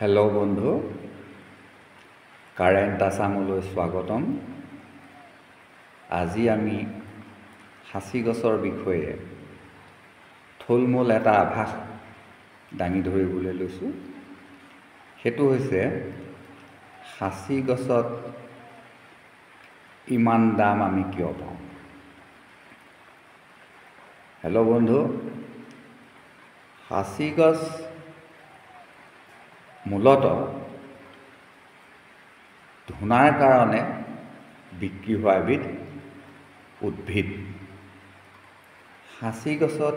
Hello' বন্ধু, current আছামলৈ স্বাগতম। আজি আমি সাঁচি গছৰ বিষয়ে থুলমূল এটা আভাস দাঙি ধৰিবলৈ লৈছোঁ। সেইটো হৈছে সাঁচি গছত ইমান দাম আমি কিয় পাওঁ। হেল্ল' বন্ধু, সাঁচি গছ মূলতঃ ধূনাৰ কাৰণে বিক্ৰী হোৱা এবিধ উদ্ভিদ। সাঁচি গছত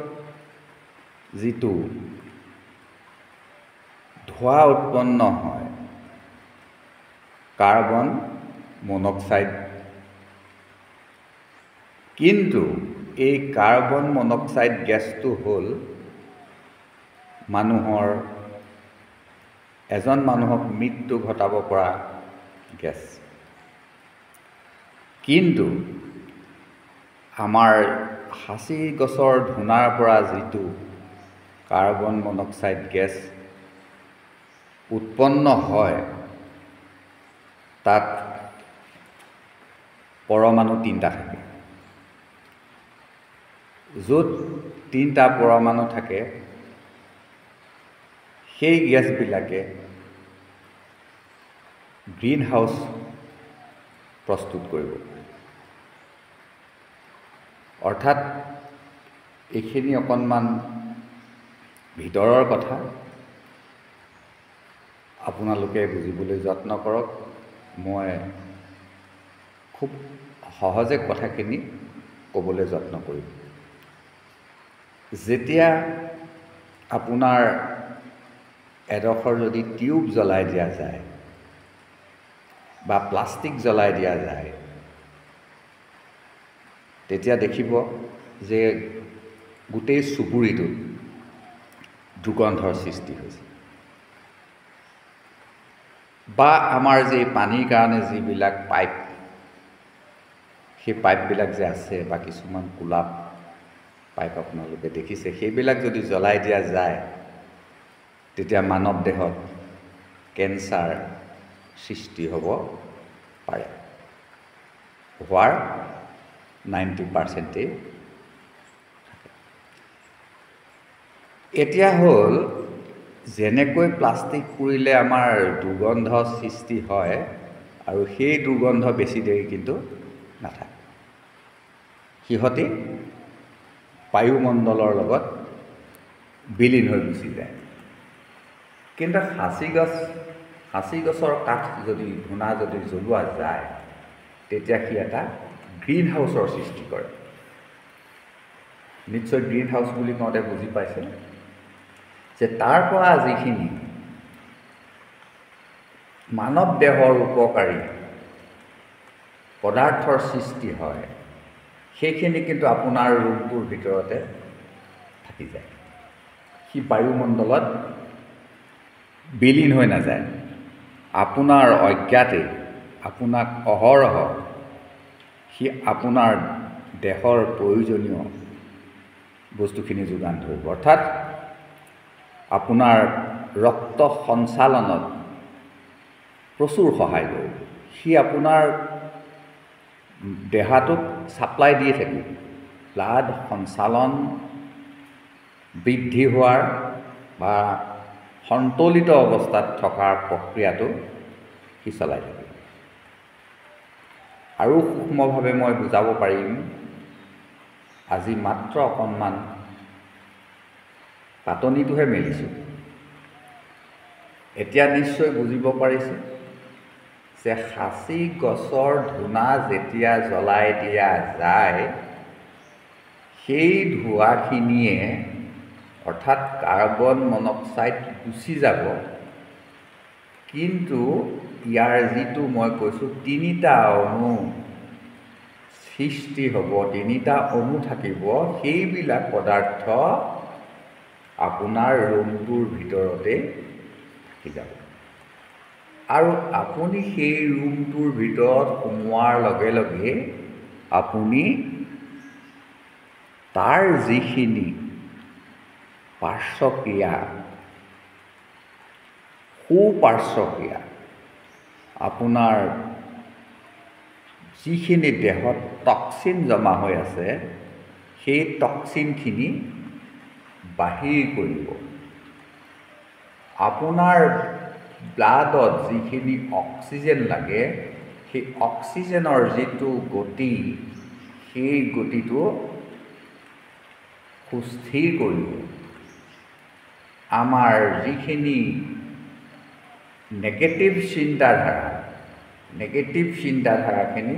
যিটো ধোঁৱা উৎপন্ন হয়, কাৰ্বন মনক্সাইড, কিন্তু এই কাৰ্বন মনক্সাইড গেছটো হ'ল এজন মানুহক মৃত্যু ঘটাব পৰা গেছ। কিন্তু আমাৰ সাঁচি গছৰ ধূনাৰ পৰা যিটো কাৰ্বন মনক্সাইড গেছ উৎপন্ন হয়, তাত পৰমাণু 3টা থাকে। য'ত 3টা পৰমাণু থাকে, সেই গেছবিলাকে গ্ৰীণ হাউচ প্ৰস্তুত কৰিব। অৰ্থাৎ এইখিনি অকণমান ভিতৰৰ কথা, আপোনালোকে বুজিবলৈ যত্ন কৰক। মই খুব সহজে কথাখিনি ক'বলৈ যত্ন কৰিম। যেতিয়া আপোনাৰ এডোখৰ যদি টিউব জ্বলাই দিয়া যায় বা প্লাষ্টিক জ্বলাই দিয়া যায়, তেতিয়া দেখিব যে গোটেই চুবুৰীটোত দুৰ্গন্ধৰ সৃষ্টি হৈছে। বা আমাৰ যে পানীৰ কাৰণে যিবিলাক পাইপ, সেই পাইপবিলাক যে আছে, বা কিছুমান কোলা পাইপ আপোনালোকে দেখিছে, সেইবিলাক যদি জ্বলাই দিয়া যায়, তেতিয়া মানৱ দেহত কেঞ্চাৰ সৃষ্টি হ'ব পাৰে। হোৱাৰ 90%। এতিয়া হ'ল, যেনেকৈ প্লাষ্টিক পুৰিলে আমাৰ দুৰ্গন্ধ সৃষ্টি হয়, আৰু সেই দুৰ্গন্ধ বেছি দেৰি কিন্তু নাথাকে। সিহঁতে বায়ুমণ্ডলৰ লগত বিলীন হৈ গুচি যায়। কিন্তু সাঁচি গছৰ কাঠ যদি ধূনা যদি জ্বলোৱা যায়, তেতিয়া সি এটা গ্ৰীণ হাউচৰ সৃষ্টি কৰে। নিশ্চয় গ্ৰীণ হাউচ বুলি কওঁতে বুজি পাইছে যে তাৰ পৰা যিখিনি মানৱ দেহৰ উপকাৰী পদাৰ্থৰ সৃষ্টি হয়, সেইখিনি কিন্তু আপোনাৰ ৰুমটোৰ ভিতৰতে থাকি যায়। সি বায়ুমণ্ডলত বিলীন হৈ নাযায়। আপোনাৰ অজ্ঞাতে আপোনাক অহৰহ সি আপোনাৰ দেহৰ প্ৰয়োজনীয় বস্তুখিনি যোগান ধৰিব। অৰ্থাৎ আপোনাৰ ৰক্ত সঞ্চালনত প্ৰচুৰ সহায় কৰিব। সি আপোনাৰ দেহাটোক ছাপ্লাই দিয়ে থাকিব। ব্লাড সঞ্চালন বৃদ্ধি হোৱাৰ বা সন্তুলিত অৱস্থাত থকাৰ প্ৰক্ৰিয়াটো সি চলাই থাকিব। আৰু সূক্ষ্মভাৱে মই বুজাব পাৰিম, আজি মাত্ৰ অকণমান পাতনিটোহে মেলিছোঁ। এতিয়া নিশ্চয় বুজিব পাৰিছে যে সাঁচি গছৰ ধূনা যেতিয়া জ্বলাই দিয়া যায়, সেই ধোঁৱাখিনিয়ে অৰ্থাৎ কাৰ্বন মনক্সাইড গুচি যাব, কিন্তু ইয়াৰ যিটো মই কৈছোঁ 3টা অণু সৃষ্টি হ'ব, 3টা অণু থাকিব, সেইবিলাক পদাৰ্থ আপোনাৰ ৰুমটোৰ ভিতৰতে থাকি যাব। আৰু আপুনি সেই ৰুমটোৰ ভিতৰত সোমোৱাৰ লগে লগে আপুনি তাৰ যিখিনি পাৰ্শ্বক্ৰিয়া সুপাৰ্শ্বক্ৰিয়া আপোনাৰ যিখিনি দেহত টক্সিন জমা হৈ আছে সেই টক্সিনখিনি বাহিৰ কৰিব। আপোনাৰ ব্লাডত যিখিনি অক্সিজেন লাগে সেই অক্সিজেনৰ যিটো গতি সেই গতিটো সুস্থিৰ কৰিব। আমাৰ যিখিনি নেগেটিভ চিন্তাধাৰাখিনি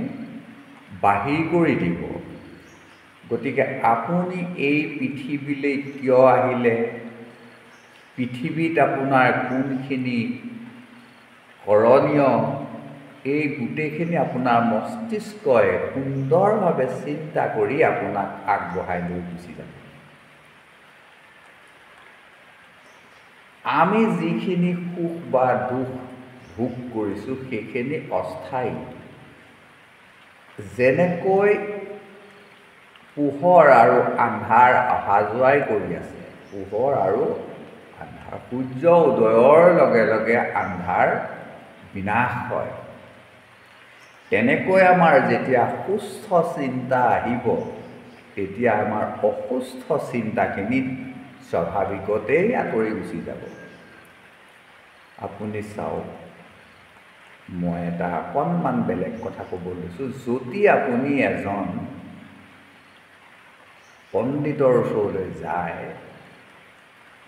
বাহিৰ কৰি দিব। গতিকে আপুনি এই পৃথিৱীলৈ কিয় আহিলে, পৃথিৱীত আপোনাৰ কোনখিনি কৰণীয়, এই গোটেইখিনি আপোনাৰ মস্তিষ্কই সুন্দৰভাৱে চিন্তা কৰি আপোনাক আগবঢ়াই লৈ গুচি যাব। আমি যিখিনি সুখ বা দুখ ভোগ কৰিছোঁ সেইখিনি অস্থায়ী। যেনেকৈ পোহৰ আৰু আন্ধাৰ অহা যোৱাই কৰি আছে, পোহৰ আৰু আন্ধাৰ, সূৰ্য উদয়ৰ লগে লগে আন্ধাৰ বিনাশ হয়। তেনেকৈ আমাৰ যেতিয়া সুস্থ চিন্তা আহিব তেতিয়া আমাৰ অসুস্থ চিন্তাখিনি স্বাভাৱিকতেই আঁতৰি গুচি যাব। আপুনি চাওক, মই এটা অকণমান বেলেগ কথা ক'ব লৈছোঁ। যদি আপুনি এজন পণ্ডিতৰ ওচৰলৈ যায়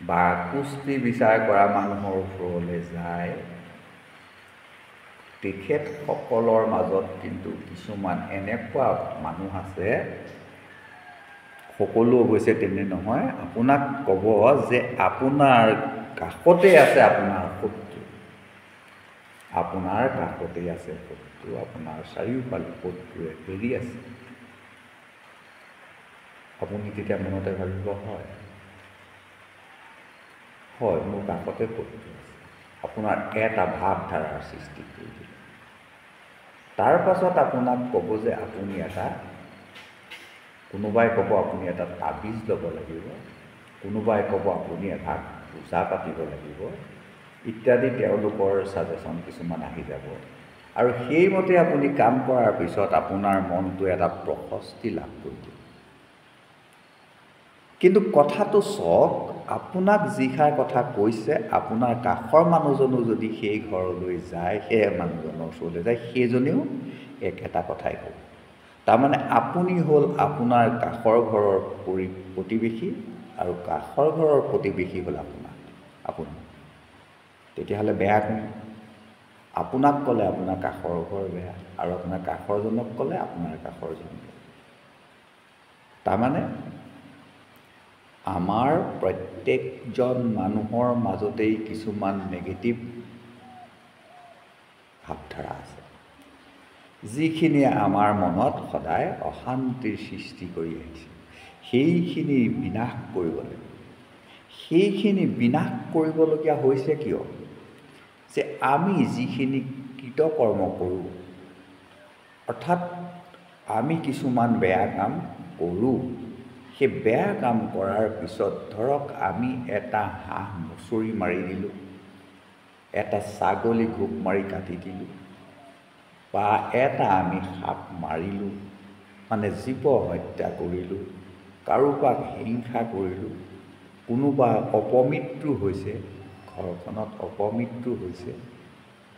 বা কুস্তি বিচাৰ কৰা মানুহৰ ওচৰলৈ যায়, তেখেতসকলৰ মাজত কিন্তু কিছুমান এনেকুৱা মানুহ আছে, সকলো অৱশ্যে তেনে নহয়, আপোনাক ক'ব যে আপোনাৰ কাষতে আছে আপোনাৰ শত্ৰু, আপোনাৰ কাষতেই আছে শত্ৰু, আপোনাৰ চাৰিওফালে শত্ৰুৱে ঘেৰি আছে। আপুনি তেতিয়া মনতে ভাবিব, হয় মোৰ কাষতে শত্ৰু আছে। আপোনাৰ এটা ভাৱধাৰাৰ সৃষ্টি কৰি দিলে। তাৰ পাছত আপোনাক ক'ব যে আপুনি কোনোবাই ক'ব আপুনি এটা তাবিজ ল'ব লাগিব, কোনোবাই ক'ব আপুনি এটা পূজা পাতিব লাগিব ইত্যাদি, তেওঁলোকৰ ছাজেশ্যন কিছুমান আহি যাব। আৰু সেইমতে আপুনি কাম কৰাৰ পিছত আপোনাৰ মনটোৱে এটা প্ৰশস্তি লাভ কৰিব। কিন্তু কথাটো চাওক, আপোনাক যিষাৰ কথা কৈছে, আপোনাৰ কাষৰ মানুহজনো যদি সেই ঘৰলৈ যায়, সেই মানুহজনৰ ওচৰলৈ যায়, সেইজনেও একেটা কথাই ক'ব। তাৰমানে আপুনি হ'ল আপোনাৰ কাষৰ ঘৰৰ প্ৰতিবেশী আৰু কাষৰ ঘৰৰ প্ৰতিবেশী হ'ল আপুনি। তেতিয়াহ'লে বেয়া কোন? আপোনাক ক'লে আপোনাৰ কাষৰ ঘৰ বেয়া, আৰু আপোনাৰ কাষৰজনক ক'লে আপোনাৰ কাষৰজন বেয়া। তাৰমানে আমাৰ প্ৰত্যেকজন মানুহৰ মাজতেই কিছুমান নেগেটিভ ভাৱধাৰা আছে, যিখিনিয়ে আমাৰ মনত সদায় অশান্তিৰ সৃষ্টি কৰি আহিছে। সেইখিনি বিনাশ কৰিব লাগিব। সেইখিনি বিনাশ কৰিবলগীয়া হৈছে কিয়? যে আমি যিখিনি কৃতকৰ্ম কৰোঁ, অৰ্থাৎ আমি কিছুমান বেয়া কাম কৰোঁ, সেই বেয়া কাম কৰাৰ পিছত ধৰক আমি এটা হাঁহ মুচৰি মাৰি দিলোঁ, এটা ছাগলী ঘোপ মাৰি কাটি দিলোঁ, বা এটা আমি সাপ মাৰিলোঁ, মানে জীৱ হত্যা কৰিলোঁ, কাৰোবাক হিংসা কৰিলোঁ, কোনোবা অপমৃত্যু হৈছে, ঘৰখনত অপমৃত্যু হৈছে,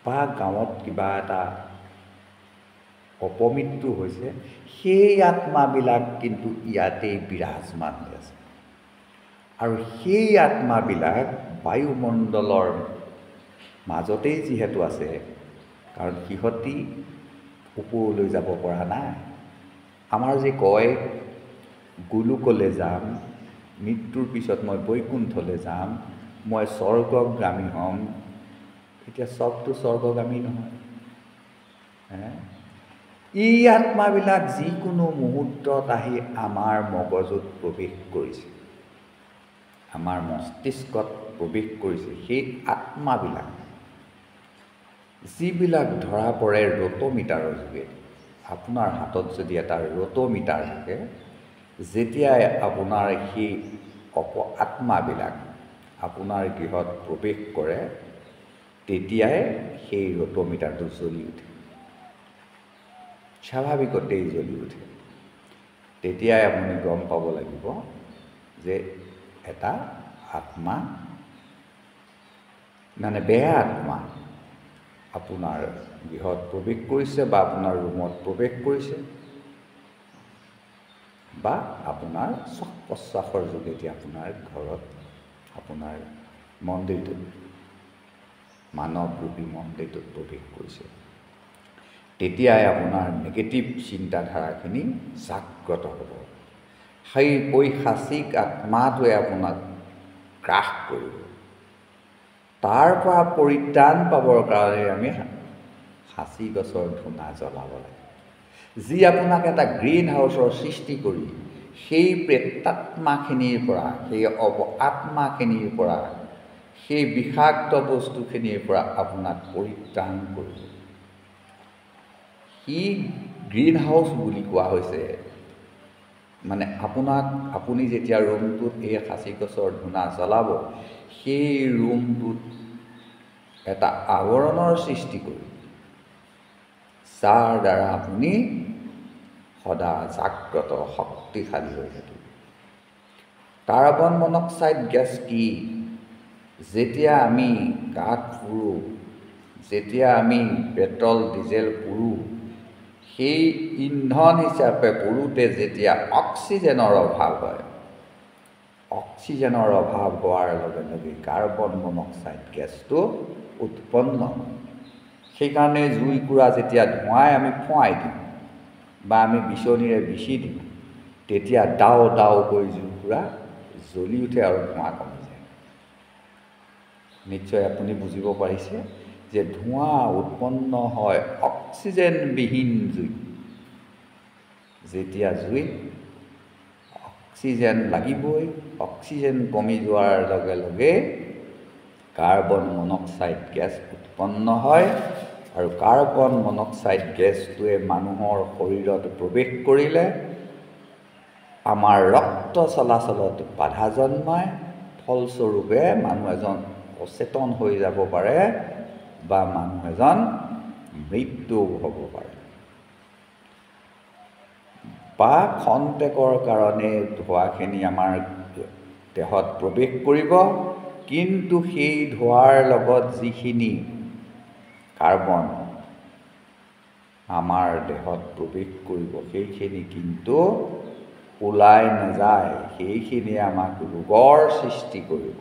বা গাঁৱত কিবা এটা অপমৃত্যু হৈছে, সেই আত্মাবিলাক কিন্তু ইয়াতেই বিৰাজমান হৈ আছে। আৰু সেই আত্মাবিলাক বায়ুমণ্ডলৰ মাজতেই যিহেতু আছে, কাৰণ সিহঁতি ওপৰলৈ যাব পৰা নাই। আমাৰ যে কয় গোলোকলৈ যাম, মৃত্যুৰ পিছত মই বৈকুণ্ঠলৈ যাম, মই স্বৰ্গগামী হ'ম। এতিয়া চবটো স্বৰ্গগামী নহয়। এই আত্মাবিলাক যিকোনো মুহূৰ্তত আহি আমাৰ মগজুত প্ৰৱেশ কৰিছে, আমাৰ মস্তিষ্কত প্ৰৱেশ কৰিছে। সেই আত্মাবিলাক যিবিলাক ধৰা পৰে ৰ'ট'মিটাৰৰ যোগেদি, আপোনাৰ হাতত যদি এটা ৰ'ট'মিটাৰ থাকে, যেতিয়াই আপোনাৰ সেই আত্মাবিলাক আপোনাৰ গৃহত প্ৰৱেশ কৰে, তেতিয়াই সেই ৰ'টমিটাৰটো জ্বলি উঠে, স্বাভাৱিকতেই জ্বলি উঠে। তেতিয়াই আপুনি গম পাব লাগিব যে এটা আত্মা, মানে বেয়া আত্মা আপোনাৰ গৃহত প্ৰৱেশ কৰিছে বা আপোনাৰ ৰুমত প্ৰৱেশ কৰিছে, বা আপোনাৰ শ্বাস প্ৰশ্বাসৰ যোগেদি আপোনাৰ ঘৰত, আপোনাৰ মন্দিৰটোত, মানৱৰূপী মন্দিৰটোত প্ৰৱেশ কৰিছে। তেতিয়াই আপোনাৰ নেগেটিভ চিন্তাধাৰাখিনি জাগ্ৰত হ'ব। সেই পৈশাচিক আত্মাটোৱে আপোনাক গ্ৰাস কৰিব। তাৰ পৰা পৰিত্ৰাণ পাবৰ কাৰণে আমি সাঁচি গছৰ ধূনা জ্বলাব লাগে, যি আপোনাক এটা গ্ৰীণ হাউচৰ সৃষ্টি কৰি সেই প্ৰেতাত্মাখিনিৰ পৰা, সেই আত্মাখিনিৰ পৰা, সেই বিষাক্ত বস্তুখিনিৰ পৰা আপোনাক পৰিত্ৰাণ কৰিব। সি গ্ৰীণ হাউচ বুলি কোৱা হৈছে, মানে আপুনি যেতিয়া ৰুমটোত এই সাঁচি গছৰ ধূনা জ্বলাব, সেই ৰুমটোত এটা আৱৰণৰ সৃষ্টি কৰিব, যাৰ দ্বাৰা আপুনি সদা জাগ্ৰত শক্তিশালী হৈ থাকিব। কাৰ্বন মনক্সাইড গেছ কি? যেতিয়া আমি কাঠ পুৰোঁ, যেতিয়া আমি পেট্ৰল ডিজেল পুৰোঁ, সেই ইন্ধন হিচাপে পুৰোঁতে যেতিয়া অক্সিজেনৰ অভাৱ হয়, অক্সিজেনৰ অভাৱ হোৱাৰ লগে লগে কাৰ্বন মনক্সাইড গেছটো উৎপন্ন হয়। সেইকাৰণে জুইকুৰা যেতিয়া ধোঁৱাই আমি ফুৱাই দিওঁ বা আমি বিচনীৰে বিচি দিওঁ, তেতিয়া ডাও ডাওকৈ জুইকুৰা জ্বলি উঠে আৰু ধোঁৱা কমি যায়। নিশ্চয় আপুনি বুজিব পাৰিছে যে ধোঁৱা উৎপন্ন হয় অক্সিজেনবিহীন জুইত। যেতিয়া জুইত অক্সিজেন লাগিবই, অক্সিজেন কমি যোৱাৰ লগে লগে কাৰ্বন মনক্সাইড গেছ উৎপন্ন হয়, আৰু কাৰ্বন মনক্সাইড গেছটোৱে মানুহৰ শৰীৰত প্ৰৱেশ কৰিলে আমাৰ ৰক্ত চলাচলত বাধা জন্মায়, ফলস্বৰূপে মানুহ এজন অচেতন হৈ যাব পাৰে বা মানুহ এজন মৃত্যুও হ'ব পাৰে। বা খন্তেকৰ কাৰণে ধোঁৱাখিনি আমাৰ দেহত প্ৰৱেশ কৰিব, কিন্তু সেই ধোঁৱাৰ লগত যিখিনি কাৰ্বন আমাৰ দেহত প্ৰৱেশ কৰিব, সেইখিনি কিন্তু ওলাই নাযায়, সেইখিনিয়ে আমাক ৰোগৰ সৃষ্টি কৰিব।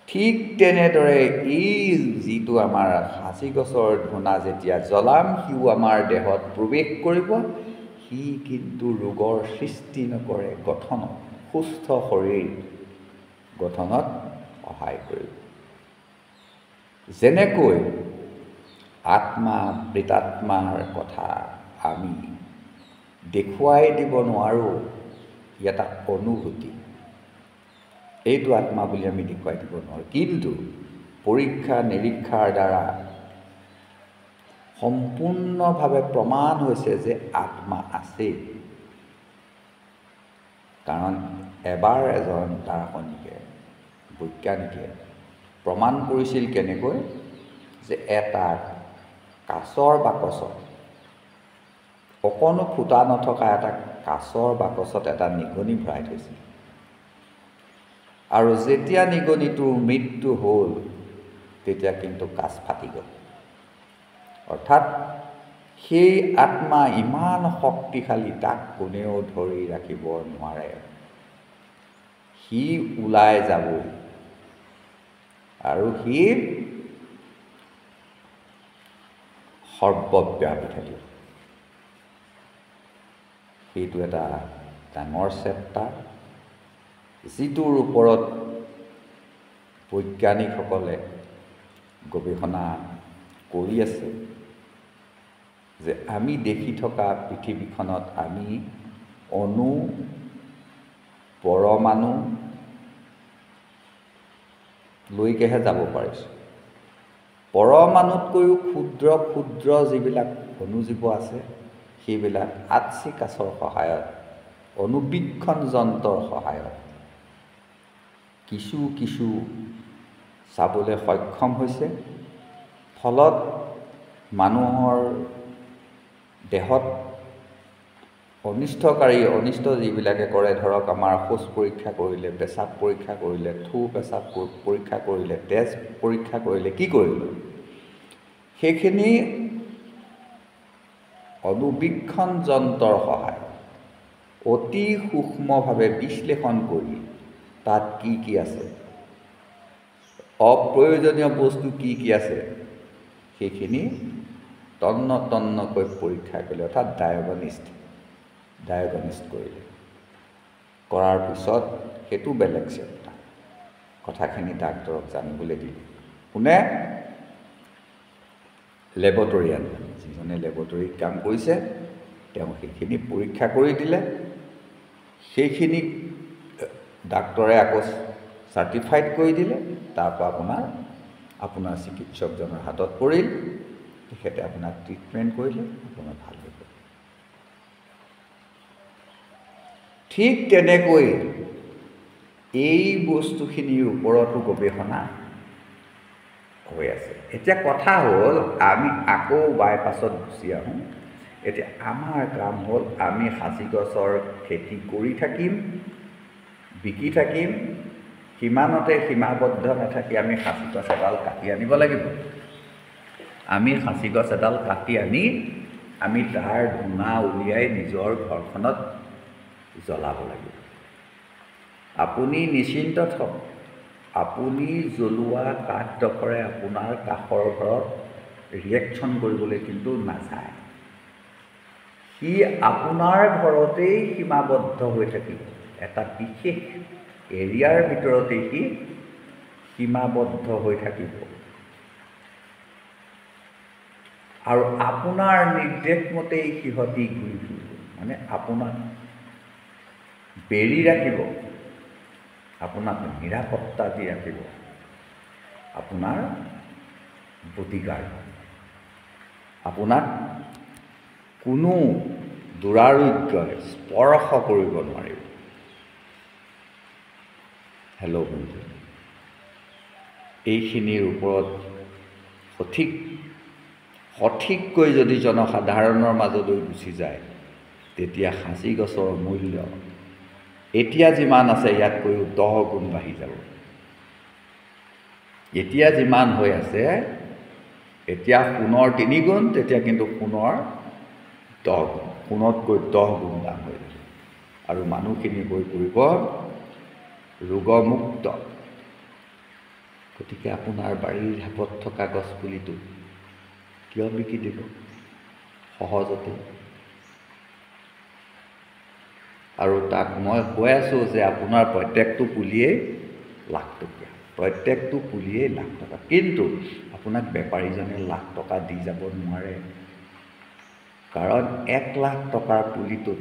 ঠিক তেনেদৰে এই যিটো আমাৰ সাঁচি গছৰ ধূনা যেতিয়া জ্বলাম, সিও আমাৰ দেহত প্ৰৱেশ কৰিব, সি কিন্তু ৰোগৰ সৃষ্টি নকৰে, গঠনত, সুস্থ শৰীৰ গঠনত সহায় কৰিব। যেনেকৈ আত্মা প্ৰেতাত্মাৰ কথা আমি দেখুৱাই দিব নোৱাৰোঁ, ই এটা অনুভূতি, এইটো আত্মা বুলি আমি দেখুৱাই দিব নোৱাৰোঁ, কিন্তু পৰীক্ষা নিৰীক্ষাৰ দ্বাৰা সম্পূৰ্ণভাৱে প্ৰমাণ হৈছে যে আত্মা আছেই। কাৰণ এবাৰ এজন দাৰ্শনিকে, বৈজ্ঞানিকে প্ৰমাণ কৰিছিল কেনেকৈ, যে এটা কাঁচৰ বাকচত, অকণো ফুটা নথকা এটা কাঁচৰ বাকচত এটা নিগনি ভৰাই থৈছিল, আৰু যেতিয়া নিগনিটোৰ মৃত্যু হ'ল, তেতিয়া কিন্তু কাঁচ ফাটি গ'ল। অৰ্থাৎ সেই আত্মা ইমান শক্তিশালী, তাক কোনেও ধৰি ৰাখিব নোৱাৰে, সি ওলাই যাবই, আৰু সি সৰ্বব্যাপী থাকিব। সেইটো এটা ডাঙৰ চেপ্টাৰ, যিটোৰ ওপৰত বৈজ্ঞানিকসকলে গৱেষণা কৰি আছে, যে আমি দেখি থকা পৃথিৱীখনত আমি অণু, পৰমাণু লৈকেহে যাব পাৰিছোঁ। পৰমাণুতকৈও ক্ষুদ্ৰ ক্ষুদ্ৰ যিবিলাক অণুজীৱ আছে, সেইবিলাক আতচি কাঁচৰ সহায়ত, অণুবীক্ষণ যন্ত্ৰৰ সহায়ত কিছু কিছু চাবলৈ সক্ষম হৈছে। ফলত মানুহৰ দেহত অনিষ্ট যিবিলাকে কৰে, ধৰক আমাৰ শৌচ পৰীক্ষা কৰিলে, পেচাব পৰীক্ষা কৰিলে, পেচাব পৰীক্ষা কৰিলে, তেজ পৰীক্ষা কৰিলে, কি কৰিলে? সেইখিনি অনুবীক্ষণ যন্ত্ৰৰ সহায়ত অতি সূক্ষ্মভাৱে বিশ্লেষণ কৰি তাত কি কি আছে, অপ্ৰয়োজনীয় বস্তু কি কি আছে, সেইখিনি তন্নকৈ পৰীক্ষা কৰিলে, অৰ্থাৎ ডায়েগনিষ্ট কৰিলে। কৰাৰ পিছত সেইটো বেলেগ চেপ্টাৰ, কথাখিনি ডাক্তৰক জানিবলৈ দিলে। কোনে? লেবৰেটৰিয়ান, যিজনে লেবৰেটৰীত কাম কৰিছে, তেওঁ সেইখিনি পৰীক্ষা কৰি দিলে। সেইখিনি ডাক্তৰে আকৌ চাৰ্টিফাইড কৰি দিলে। তাৰপৰা আপোনাৰ চিকিৎসকজনৰ হাতত পৰিল, তেখেতে আপোনাক ট্ৰিটমেণ্ট কৰিলে, আপোনাৰ ভাল হৈ গ'ল। ঠিক তেনেকৈ এই বস্তুখিনিৰ ওপৰতো গৱেষণা হৈ আছে। এতিয়া কথা হ'ল, আমি আকৌ বাইপাছত গুচি আহোঁ। এতিয়া আমাৰ কাম হ'ল, আমি সাঁচি গছৰ খেতি কৰি থাকিম, বিকি থাকিম, সিমানতে সীমাবদ্ধ নাথাকি আমি সাঁচি গছ এডাল কাটি আনিব লাগিব। আমি সাঁচি গছ এডাল কাটি আনি আমি তাৰ ধূনা উলিয়াই নিজৰ ঘৰখনত জ্বলাব লাগিব। আপুনি নিশ্চিন্ত থাকক, আপুনি জ্বলোৱা কাঠডোখৰে আপোনাৰ কাষৰ ঘৰত ৰিয়েকশ্যন কৰিবলৈ কিন্তু নাযায়। সি আপোনাৰ ঘৰতেই সীমাবদ্ধ হৈ থাকিব, এটা বিশেষ এৰিয়াৰ ভিতৰতেই সি সীমাবদ্ধ হৈ থাকিব। আৰু আপোনাৰ নিৰ্দেশ মতেই সিহঁতি ঘূৰি ফুৰিব, মানে আপোনাক বেৰি ৰাখিব, আপোনাক নিৰাপত্তা দি ৰাখিব, আপোনাৰ বডিগাৰ্ড। আপোনাক কোনো দুৰাৰোগ্যই স্পৰ্শ কৰিব নোৱাৰিব। হেল্ল' বন্ধু, এইখিনিৰ ওপৰত সঠিককৈ যদি জনসাধাৰণৰ মাজলৈ গুচি যায়, তেতিয়া সাঁচি গছৰ মূল্য এতিয়া যিমান আছে ইয়াতকৈও 10 গুণ বাঢ়ি যাব। এতিয়া যিমান হৈ আছে, এতিয়া সোণৰ 3 গুণ, তেতিয়া কিন্তু সোণৰ 10 গুণ, সোণতকৈ 10 গুণ দাম হৈ যাব। আৰু মানুহখিনি হৈ পৰিব ৰোগমুক্ত। গতিকে আপোনাৰ বাৰীৰ ঢাপত থকা গছপুলিটো কিয় বিকি দিব সহজতে? আৰু তাক মই কৈ আছোঁ যে আপোনাৰ প্ৰত্যেকটো পুলিয়েই লাখ টকীয়া, প্ৰত্যেকটো পুলিয়েই লাখ টকা। কিন্তু আপোনাক বেপাৰীজনে লাখ টকা দি যাব নোৱাৰে, কাৰণ 1 লাখ টকাৰ পুলিটোত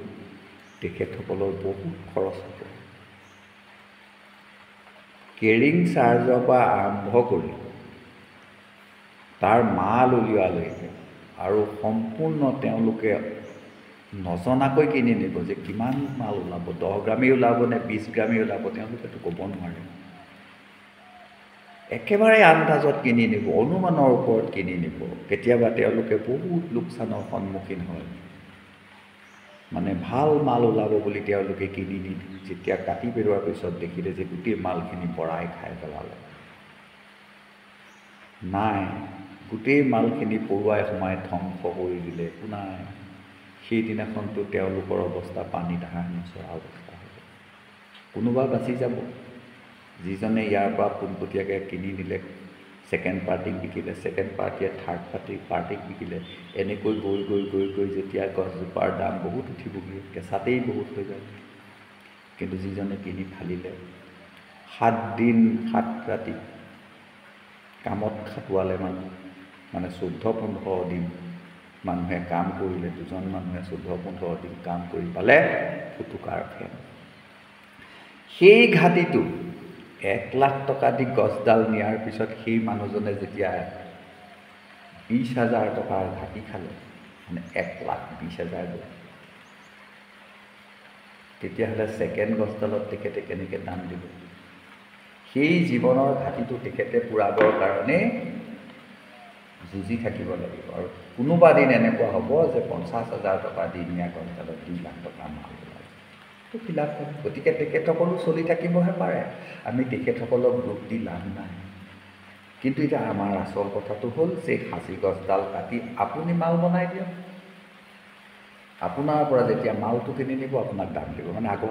তেখেতসকলৰ বহুত খৰচ হ'ব। কেৰিং চাৰ্জৰ পৰা আৰম্ভ কৰি তাৰ মাল উলিওৱালৈকে, আৰু সম্পূৰ্ণ তেওঁলোকে নজনাকৈ কিনি নিব যে কিমান মাল ওলাব, 10 গ্ৰামেই ওলাব নে 20 গ্ৰামেই ওলাব, তেওঁলোকেতো ক'ব নোৱাৰে। একেবাৰে আন্দাজত কিনি নিব, অনুমানৰ ওপৰত কিনি নিব। কেতিয়াবা তেওঁলোকে বহুত লোকচানৰ সন্মুখীন হয়। মানে ভাল মাল ওলাব বুলি তেওঁলোকে কিনি নি যেতিয়া কাটি পেলোৱাৰ পিছত দেখিলে যে গোটেই মালখিনি পৰাই খাই পেলালে। নাই, গোটেই মালখিনি পৰুৱাই সোমাই ধ্বংস কৰি দিলে, একো নাই। সেইদিনাখনতো তেওঁলোকৰ অৱস্থা পানী ধাৰা নচৰা অৱস্থা হ'ব। কোনোবা বাচি যাব, যিজনে ইয়াৰ পৰা পোনপটীয়াকৈ কিনি নিলে, ছেকেণ্ড পাৰ্টিক বিকিলে, ছেকেণ্ড পাৰ্টিয়ে থাৰ্ড পাৰ্টিক বিকিলে। এনেকৈ গৈ যেতিয়া গছজোপাৰ দাম বহুত উঠিবগৈ, কেঁচাতেই বহুত হৈ যায়। কিন্তু যিজনে কিনি ফালিলে, 7 দিন 7 ৰাতি কামত খাটোৱালে মানুহ, মানে 14-15 দিন মানুহে কাম কৰিলে, 2জন মানুহে 14-15 দিন কাম কৰি পালে ফুটুকাৰ ফেন। সেই ঘাটিটো 1 লাখ টকা দি গছডাল নিয়াৰ পিছত সেই মানুহজনে যেতিয়া 20,000 টকাৰ ঘাটি খালে, মানে 1,20,000 গ'ল, তেতিয়াহ'লে ছেকেণ্ড গছডালত তেখেতে কেনেকৈ দাম দিব? সেই জীৱনৰ ঘাটিটো তেখেতে পূৰাবৰ কাৰণে যুঁজি থাকিব লাগিব। আৰু কোনোবা দিন এনেকুৱা হ'ব যে 50,000 টকা দিনীয়া কণ্ট্ৰেক্টত 2 লাখ টকা মাল ওলাব, তো ফিল আপ হ'ব। গতিকে তেখেতসকলো চলি থাকিবহে পাৰে, আমি তেখেতসকলক দুখ দি লাভ নাই। কিন্তু এতিয়া আমাৰ আচল কথাটো হ'ল যে সাঁচি গছডাল কাটি আপুনি মাল বনাই দিয়ক। আপোনাৰ পৰা যেতিয়া মালটো কিনি নিব আপোনাক দাম দিব, মানে আকৌ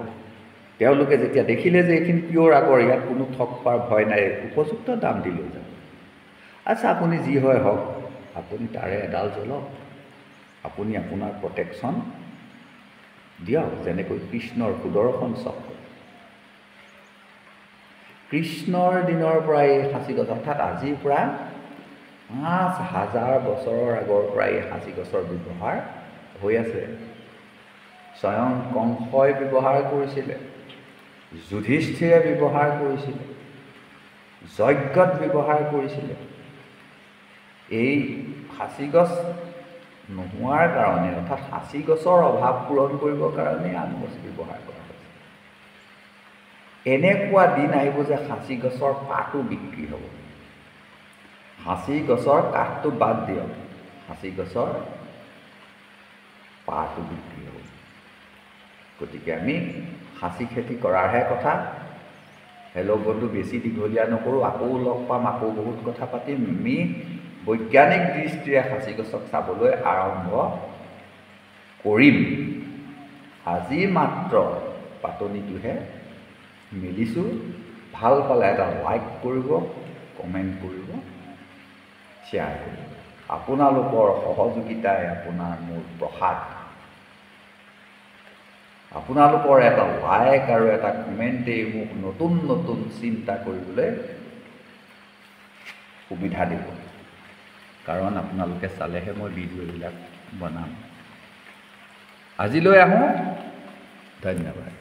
তেওঁলোকে যেতিয়া দেখিলে যে এইখিনি পিয়'ৰ আগৰ, ইয়াত কোনো ঠগ খোৱাৰ ভয় নাই, উপযুক্ত দাম দি লৈ যাব। আচ্ছা, আপুনি যি হয় হওক, আপুনি তাৰে এডাল জ্বলক, আপুনি আপোনাৰ প্ৰটেকশ্যন দিয়ক, যেনেকৈ কৃষ্ণৰ সুদৰ্শন চক্ৰ। কৃষ্ণৰ দিনৰ পৰা এই সাঁচি গছ, অৰ্থাৎ আজিৰ পৰা 5,000 বছৰৰ আগৰ পৰা এই সাঁচি গছৰ ব্যৱহাৰ হৈ আছে। স্বয়ং কংসই ব্যৱহাৰ কৰিছিলে, যুধিষ্ঠিৰে ব্যৱহাৰ কৰিছিলে, যজ্ঞত ব্যৱহাৰ কৰিছিলে। এই সাঁচি গছ নোহোৱাৰ কাৰণে, অৰ্থাৎ সাঁচি গছৰ অভাৱ পূৰণ কৰিবৰ কাৰণে আম গছ ব্যৱহাৰ কৰা হৈছে। এনেকুৱা দিন আহিব যে সাঁচি গছৰ পাতো বিক্ৰী হ'ব। সাঁচি গছৰ কাঠটো বাদ দিয়ক, সাঁচি গছৰ পাতো বিক্ৰী হ'ব। গতিকে আমি সাঁচি খেতি কৰাৰহে কথা। হেল্ল' বন্ধু, বেছি দীঘলীয়া নকৰোঁ, আকৌ লগ পাম, আকৌ বহুত কথা পাতিম। আমি বৈজ্ঞানিক দৃষ্টিৰে সাঁচি গছক চাবলৈ আৰম্ভ কৰিম। আজি মাত্ৰ পাতনিটোহে মেলিছোঁ। ভাল পালে এটা লাইক কৰিব, কমেণ্ট কৰিব, শ্বেয়াৰ কৰিব। আপোনালোকৰ সহযোগিতাই আপোনাৰ মোৰ প্ৰসাদ। আপোনালোকৰ এটা লাইক আৰু এটা কমেণ্টেই মোক নতুন নতুন চিন্তা কৰিবলৈ সুবিধা দিব, কাৰণ আপোনালোকে চালেহে মই ভিডিঅ'বিলাক বনাম। আজিলৈ আহোঁ, ধন্যবাদ।